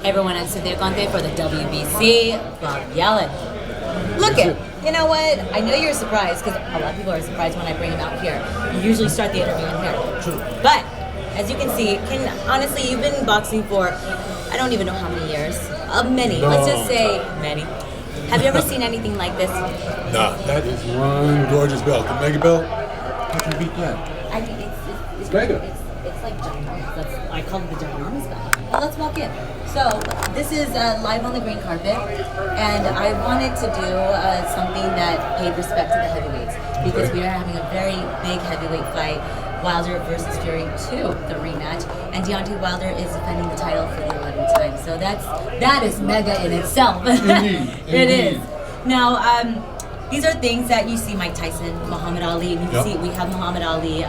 Everyone, I'm Cynthia Conte for the WBC from Yalen. Look it. You know what? I know you're surprised because a lot of people are surprised when I bring them out here. You usually start the interview in here. True. But as you can see, honestly, you've been boxing for I don't even know how many years. Many. No. Let's just say many. Have you ever seen anything like this? Nah, that is one gorgeous belt. The mega belt. How can you beat that? I mean, it's mega. It's like ginormous. I call it the ginormous belt. Well, let's walk in. So this is live on the green carpet, and I wanted to do something that paid respect to the heavyweights because we are having a very big heavyweight fight. Wilder versus Fury 2, the rematch, and Deontay Wilder is defending the title for the 11th time. So that is mega in itself. Indeed. It is. Now, these are things that you see Mike Tyson, Muhammad Ali, and you can see we have Muhammad Ali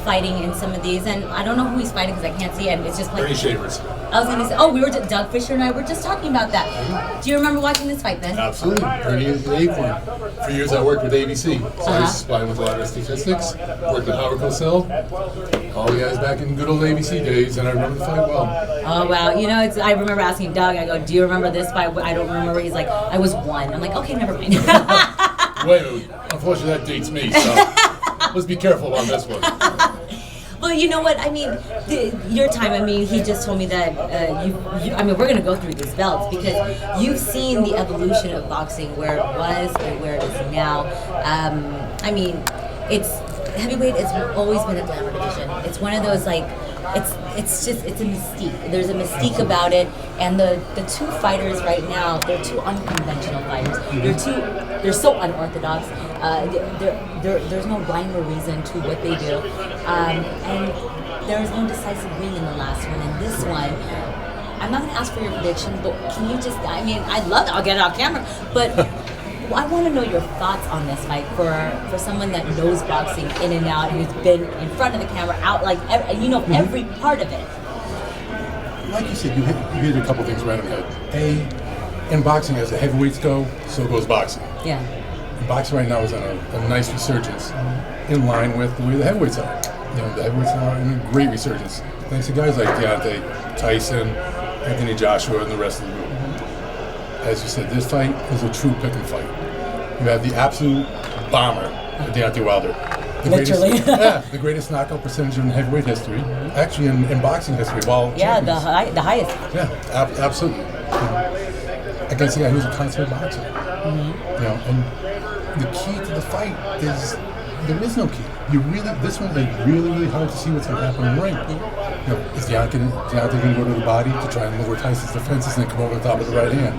fighting in some of these, and I don't know who he's fighting because I can't see, and it's just like Bernie Shavers. I was going to say, Doug Fisher and I were just talking about that. Do you remember watching this fight then? Absolutely. Bernie is the acorn. For years I worked with ABC, so I used to spy with a lot of statistics, worked with Howard Cosell, all the guys back in good old ABC days, and I remember the fight well. Oh, wow. You know, I remember asking Doug, I go, do you remember this fight? I don't remember. He's like, I was 1. I'm like, okay, never mind. Wait, unfortunately that dates me, so let's be careful on this one. Well, you know what? I mean, your time. I mean, he just told me that I mean, we're going to go through these belts because you've seen the evolution of boxing, where it was and where it is now. I mean, heavyweight has always been a glamour division. It's one of those it's a mystique. There's a mystique about it, and the two fighters right now, they're two unconventional fighters. They're so unorthodox. There's no rhyme or reason to what they do, and there was no decisive win in the last one. And this one, I'm not going to ask for your prediction, but can you just? I mean, I'll get it on camera, but. I want to know your thoughts on this fight for someone that knows boxing in and out, who's been in front of the camera, out every part of it. Like you said, you hit a couple things right on the head. In boxing, as the heavyweights go, so goes boxing. Yeah. And boxing right now is on a nice resurgence, in line with the way the heavyweights are. You know, the heavyweights are in a great resurgence, thanks to guys like Deontay, Tyson, Anthony Joshua, and the rest of the group. As you said, this fight is a true pick and fight. You have the absolute bomber, Deontay Wilder. Literally. The greatest knockout percentage in heavyweight history. Actually, in boxing history, while the highest. Yeah, absolutely. Against a guy who's a consummate boxer. You know, and the key to the fight is there is no key. This one's really hard to see what's going to happen in the ring. You know, is Deontay going to go to the body to try and lower Tyson's defenses and then come over the top of the right hand?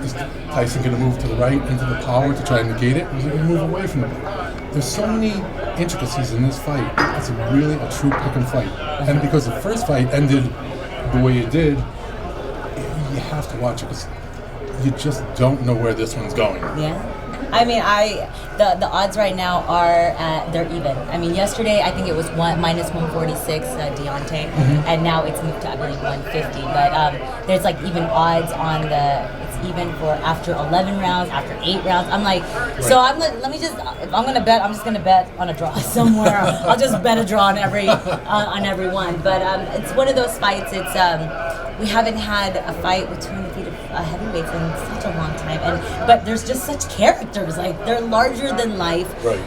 Is Tyson going to move to the right into the power to try and negate it? Or is he going to move away from the body? There's so many intricacies in this fight. It's really a true pick and fight. And because the first fight ended the way it did, you have to watch it because you just don't know where this one's going. Yeah. I mean, the odds right now are they're even. I mean, yesterday I think it was minus 146 Deontay, and now it's moved to I believe 150. But there's like even odds on it's even for after 11 rounds, after 8 rounds. I'm like, so if I'm gonna bet, I'm just gonna bet on a draw somewhere. I'll just bet a draw on every one. But it's one of those fights. It's we haven't had a fight with 2 undefeated heavyweights in such a long time, but there's just such characters, like they're larger than life. Right.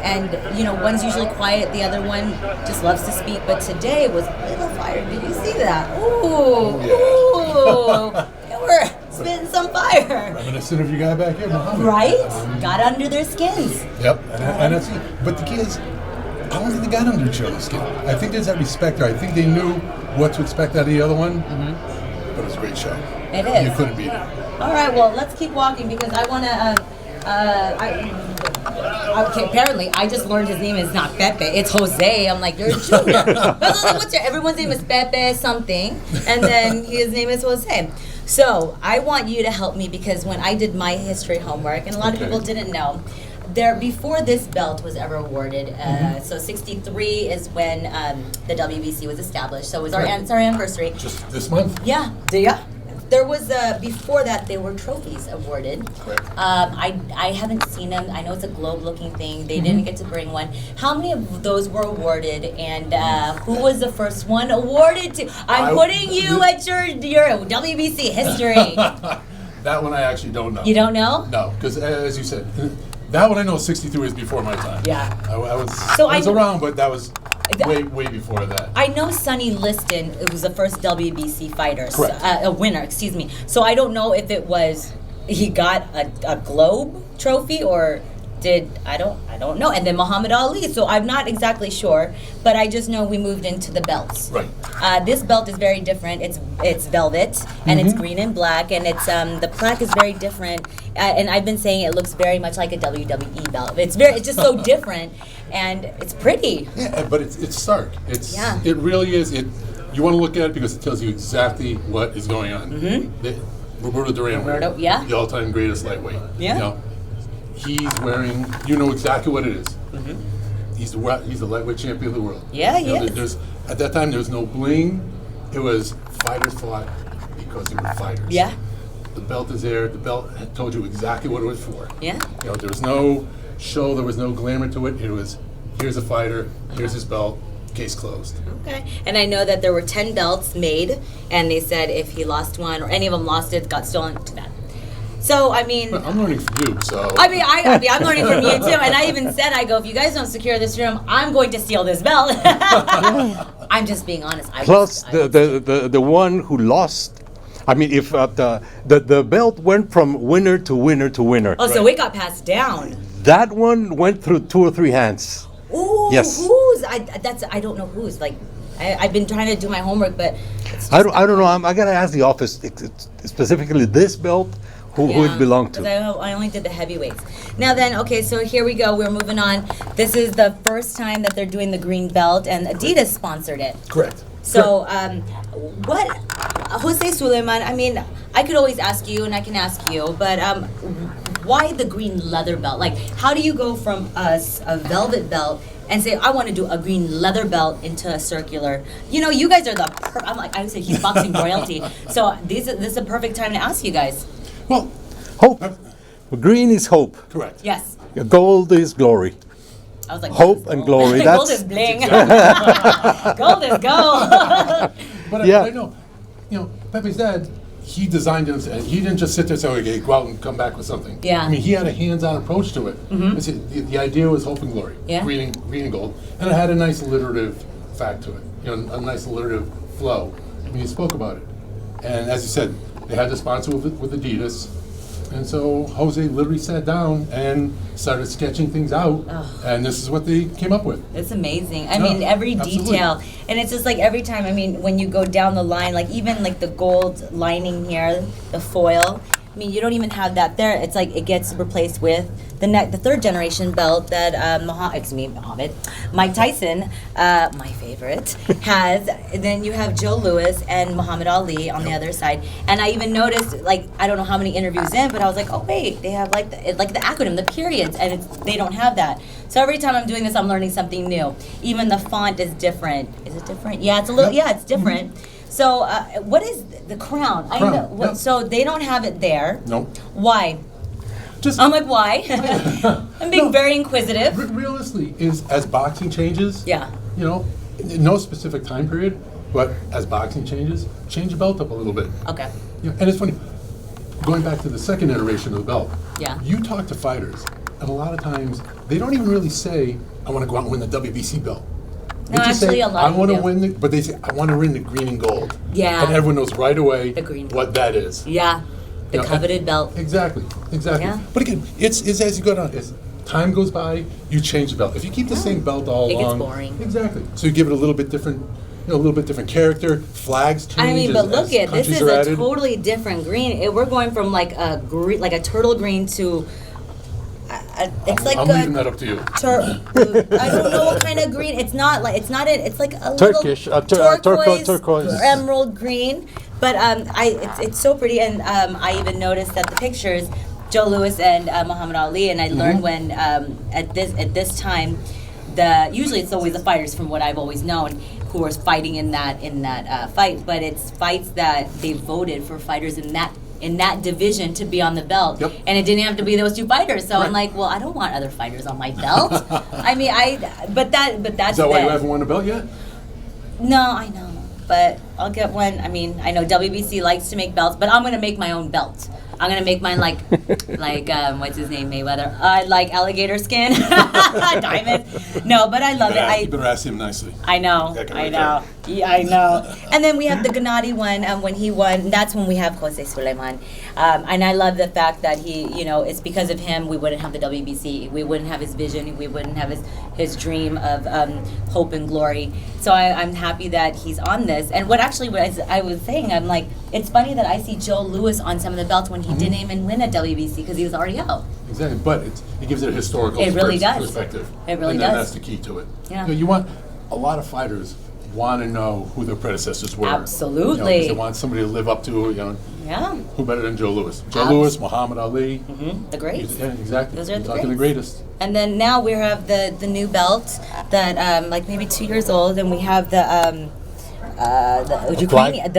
And you know, one's usually quiet, the other one just loves to speak. But today was a little fire. Did you see that? Ooh, yeah. They were spitting some fire. Reminiscent of your guy back here, Muhammad. Right? Got under their skins. Yep, and that's it. But the key is, I don't think they got under each other's skin. I think there's that respect there. I think they knew what to expect out of the other one. But it was a great show. It is. You couldn't beat it. All right, well, let's keep walking because I want to. Okay, apparently, I just learned his name is not Pepe. It's Jose. I'm like, you're a junior. Everyone's name is Pepe something, and then his name is Jose. So I want you to help me because when I did my history homework, and a lot of people didn't know, before this belt was ever awarded, so 63 is when the WBC was established. So it was our anniversary. Just this month? Yeah. there was before that there were trophies awarded. Correct. I haven't seen them. I know it's a globe-looking thing. They didn't get to bring one. How many of those were awarded, and who was the first one awarded to? I'm putting you at your WBC history. That one I actually don't know. You don't know? No, because as you said, that one I know 63 is before my time. Yeah. I was around, but that was way before that. I know Sonny Liston, it was the first WBC fighter, Correct. A winner, excuse me. So I don't know if it was, he got a globe trophy or I don't know. And then Muhammad Ali, so I'm not exactly sure, but I just know we moved into the belts. Right. This belt is very different. It's velvet, and it's green and black, and it's the plaque is very different. And I've been saying it looks very much like a WWE belt. It's just so different, and it's pretty. Yeah, but it's stark. It really is. You want to look at it because it tells you exactly what is going on. Roberto Duran, the all-time greatest lightweight. Yeah. You know, he's wearing. You know exactly what it is. He's the lightweight champion of the world. Yeah, you know, at that time there was no bling. It was fighters fought because they were fighters. Yeah. The belt is there. The belt had told you exactly what it was for. Yeah. You know, there was no show. There was no glamour to it. It was, here's a fighter. Here's his belt. Case closed. Okay. And I know that there were 10 belts made, and they said if he lost one or any of them lost it, got stolen to that. So, I mean... Well, I'm learning from you, so... I'm learning from you, too. And I even said, if you guys don't secure this room, I'm going to steal this belt. I'm just being honest. Plus, the one who lost... I mean, if the belt went from winner to winner to winner. Oh, so it got passed down. That one went through 2 or 3 hands. Ooh, yes. Whose? I don't know whose. Like, I've been trying to do my homework, but... I don't know. I got to ask the office, specifically this belt, who it belonged to. I only did the heavyweights. Now then, okay, so here we go. We're moving on. This is the first time that they're doing the green belt, and Adidas sponsored it. Correct. So, what, Jose Suleiman, I mean, I could always ask you, and I can ask you, but why the green leather belt? Like, how do you go from a velvet belt and say, I want to do a green leather belt into a circular? You know, you guys are I would say he's boxing royalty. So this is a perfect time to ask you guys. Well, hope. Green is hope. Correct. Yes. Gold is glory. I was like, hope and glory. Gold is bling. Gold is gold. But I know, you know, Pepe's dad, he designed it, and he didn't just sit there and say, okay, go out and come back with something. Yeah. I mean, he had a hands-on approach to it. The idea was hope and glory, green and gold, and it had a nice alliterative fact to it, you know, a nice alliterative flow. I mean, he spoke about it. And as you said, they had the sponsor with Adidas. And so Jose literally sat down and started sketching things out, and this is what they came up with. It's amazing. I mean, every detail, and it's just like every time. I mean, when you go down the line, like even like the gold lining here, the foil. I mean, you don't even have that there. It's like it gets replaced with the third generation belt that Mike Tyson, my favorite, has. And then you have Joe Louis and Muhammad Ali on the other side. And I even noticed, like, I don't know how many interviews in, but I was like, oh wait, they have like the acronym, the periods, and they don't have that. So every time I'm doing this, I'm learning something new. Even the font is different. Is it different? Yeah, it's a little. Yeah, it's different. So, what is the crown? I know. So they don't have it there. No. Why? I'm like, why? I'm being very inquisitive. Realistically, as boxing changes, you know, no specific time period, but as boxing changes, change the belt up a little bit. Okay. You know, and it's funny, going back to the second iteration of the belt, you talk to fighters, and a lot of times, they don't even really say, I want to go out and win the WBC belt. No, actually, a lot I want to win but they say, I want to win the green and gold. Yeah. And everyone knows right away what that is. Yeah. The coveted belt. Exactly. Yeah. But again, it's as you go down, as time goes by, you change the belt. If you keep the same belt all along, it gets boring. Exactly. So you give it a little bit different, a little bit different character. Flags change. I mean, but look at this is a added. totally different green. We're going from like a green, like a turtle green to. It's like I'm leaving that up to you. I don't know what kind of green. It's not like it's like a Turkish, little turquoise, emerald green. But it's so pretty, and I even noticed that the pictures, Joe Louis and Muhammad Ali, and I learned when at this time, usually it's always the fighters from what I've always known. who are fighting in that fight, but it's fights that they voted for fighters in that division to be on the belt, Yep. and it didn't have to be those two fighters. So Right. I'm like, well, I don't want other fighters on my belt. I mean, but that's Is that why you them. haven't won a belt yet? No, I know, but I'll get one. I mean, I know WBC likes to make belts, but I'm gonna make my own belt. I'm gonna make mine like what's his name, Mayweather. I like alligator skin, diamond. No, but I love it. You better ask him nicely. I know, That guy I right know, yeah, I know. And then we have the Gennady one when he won. That's when we have Jose Sulaiman, and I love the fact that he, it's because of him we wouldn't have the WBC, we wouldn't have his vision, we wouldn't have his dream of hope and glory. So I'm happy that he's on this. And what I was saying, I'm like, it's funny that I see Joe Louis on some of the belts when he didn't even win a WBC because he was already out. Exactly, but it gives it a historical It really does. perspective. It really and does. That's the key to it. Yeah. You want a lot of fighters want to know who their predecessors were. Absolutely. 'Cause they want somebody to live up to. Yeah, Who better than Joe Louis? Joe Abs- Louis, Muhammad Ali. the greats. Yeah, exactly. Those are You're the talking the greatest. And then now we have the new belt that like maybe 2 years old, and we have the Ukrainian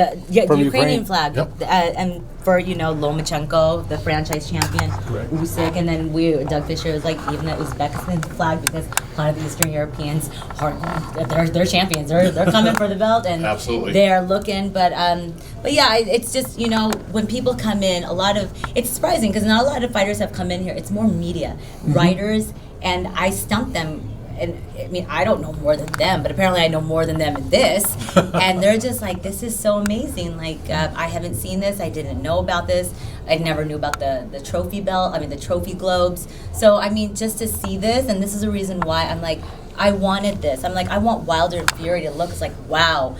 From Ukrainian Ukraine. flag, Yep. and for Lomachenko, the franchise champion, Correct. Usyk, and then Doug Fisher is like even the Uzbekistan flag because a lot of the Eastern Europeans they're champions, they're coming for the belt, and Absolutely. they're looking, but yeah, it's just when people come in, it's surprising because not a lot of fighters have come in here. It's more media, writers, and I stumped them. And I mean, I don't know more than them, but apparently I know more than them in this. And they're just like, this is so amazing. Like, I haven't seen this. I didn't know about this. I never knew about the trophy belt. I mean, the trophy globes. So, I mean, just to see this, and this is a reason why I'm like, I wanted this. I'm like, I want Wilder and Fury to look like, wow.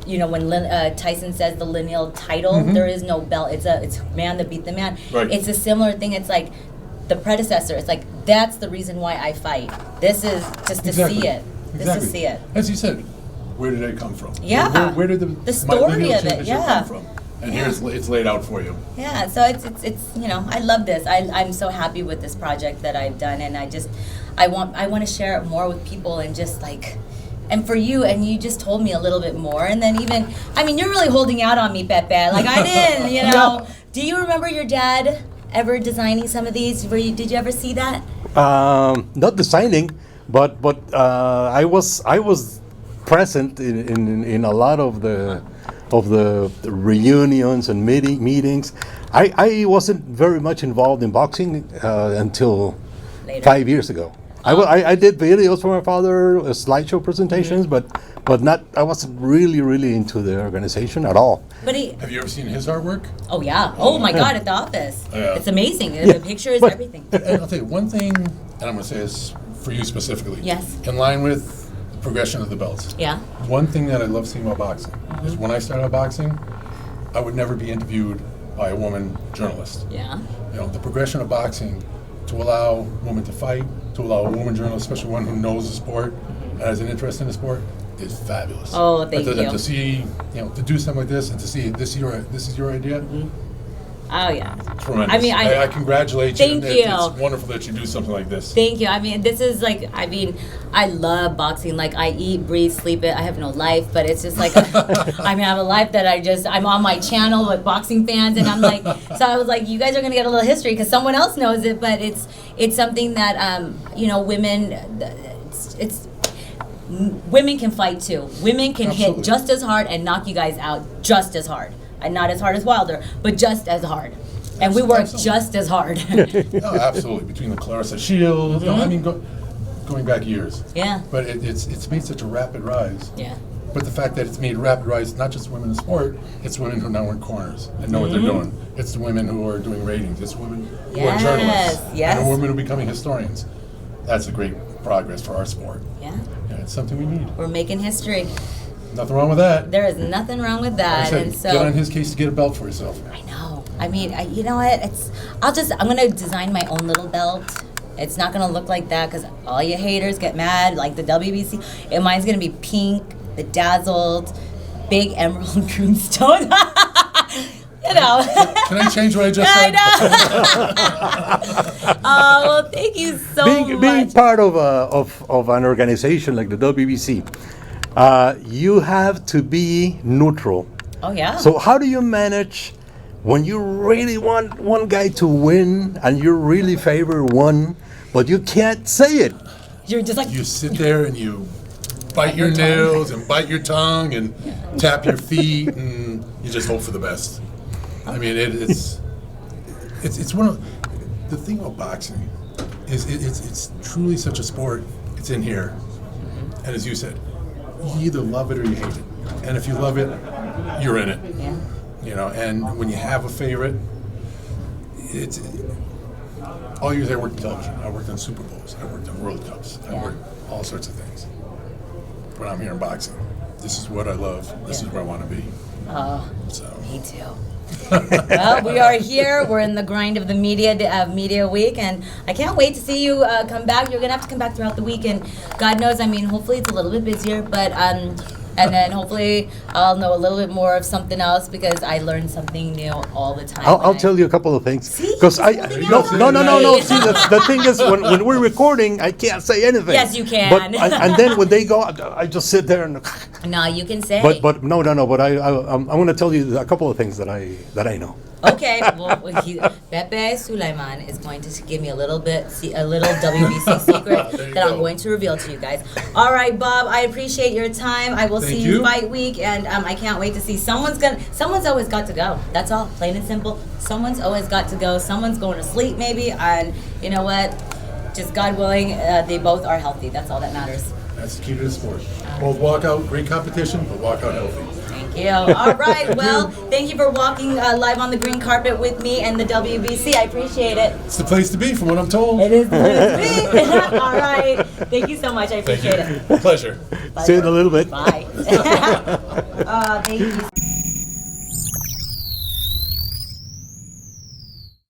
When Tyson says the lineal title, there is no belt. It's man that beat the man. Right. It's a similar thing. It's like, the predecessor. It's like that's the reason why I fight. This is just to see it. Just to see it. As you said, where did it come from? Yeah. Where did The story lineal of it, championship yeah. come from? And here's it's laid out for you. Yeah. So it's I love this. I'm so happy with this project that I've done, and I want to share it more with people, and just like. And for you, and you just told me a little bit more, and then you're really holding out on me, Pepe. Like I didn't, Yeah. Do you remember your dad ever designing some of these? Did you ever see that? Not designing, but I was present in a lot of the reunions and meetings. I wasn't very much involved in boxing until Later. 5 years ago. I did videos for my father, slideshow presentations, but not. I wasn't really into the organization at all. But Have you ever seen his artwork? oh yeah, oh my God, at the office, Yeah. it's amazing. Yeah. The pictures, But- everything. And I'll tell you one thing, and I'm going to say this for you specifically. Yes. In line with the progression of the belts. Yeah. One thing that I love seeing about boxing is when I started boxing, I would never be interviewed by a woman journalist. Yeah. The progression of boxing to allow women to fight, to allow a woman journalist, especially one who knows the sport and has an interest in the sport, is fabulous. Oh, thank to, you. To see, to do something like this and to see this is your idea, Oh yeah. tremendous. I mean, I congratulate you. Thank It's you. wonderful that you do something like this. Thank you. I mean, this is like, I love boxing. Like, I eat, breathe, sleep it. I have no life, but it's just like, I have a life that I'm on my channel with boxing fans, and I'm like, so I was like, you guys are going to get a little history because someone else knows it, but it's something that, women, women can fight too. Women can Absolutely. hit just as hard and knock you guys out just as hard. And not as hard as Wilder, but just as hard. And we work Absolutely. just as hard. Oh, absolutely. Between the Clarissa Shield, going back years. Yeah. But it's made such a rapid rise. Yeah. But the fact that it's made rapid rise, not just women in sport, it's women who now are in corners and know what they're doing. It's the women who are doing ratings. It's women who are Yes, journalists. yes. And women who are becoming historians. That's a great progress for our sport. Yeah. Yeah, it's something we need. We're making history. Nothing wrong with that. There is nothing wrong with Like I that. said, And so get on his case to get a belt for yourself. I know. I mean, you know what? I'm gonna design my own little belt. It's not gonna look like that because all you haters get mad, like the WBC. And mine's gonna be pink, bedazzled, big emerald moonstone. Can I change what I just I said? know. Oh, well, thank you so Being much. part of an organization like the WBC, You have to be neutral. Oh yeah. So how do you manage when you really want one guy to win and you really favor one, but you can't say it? You're just like You sit there and you bite your nails and bite your tongue and tap your feet and you just hope for the best. I mean, it's one of the thing about boxing is it's truly such a sport. It's in here, and as you said, you either love it or you hate it. And if you love it, you're in it. yeah. You know, and when you have a favorite, it's all years I worked in television. I worked on Super Bowls. I worked on World Cups. I Yeah. worked all sorts of things. But I'm here in boxing. This is what I love. This is where I want to be. Oh, So me too. Well, we are here. We're in the grind of the media week, and I can't wait to see you come back. You're gonna have to come back throughout the week, and God knows, I mean, hopefully it's a little bit busier, but and then hopefully I'll know a little bit more of something else because I learn something new all the time. I'll tell you a couple of things. See? Because He's holding no. out. See, the thing is, when we're recording, I can't say anything. Yes, you can. But and then when they go, I just sit there and. No, you can say. But no. But I'm going to tell you a couple of things that I know. Okay, well, Pepe Sulaiman is going to give me a little WBC secret There you that I'm go. going to reveal to you guys. All right, Bob, I appreciate your time. I will Thank see you you. fight week, and I can't wait to see someone's always got to go. That's all, plain and simple. Someone's always got to go. Someone's going to sleep maybe, and you know what? Just God willing, they both are healthy. That's all that matters. that's the key to the sport. Both walk out, great competition, but walk out healthy. Thank you. All right. Well, thank you for walking live on the green carpet with me and the WBC. I appreciate it. It's the place to be, from what I'm told. It is the place to be. All right. Thank you so much. I Thank appreciate it. you. Pleasure. See you in a little bit. Bye. Thank you.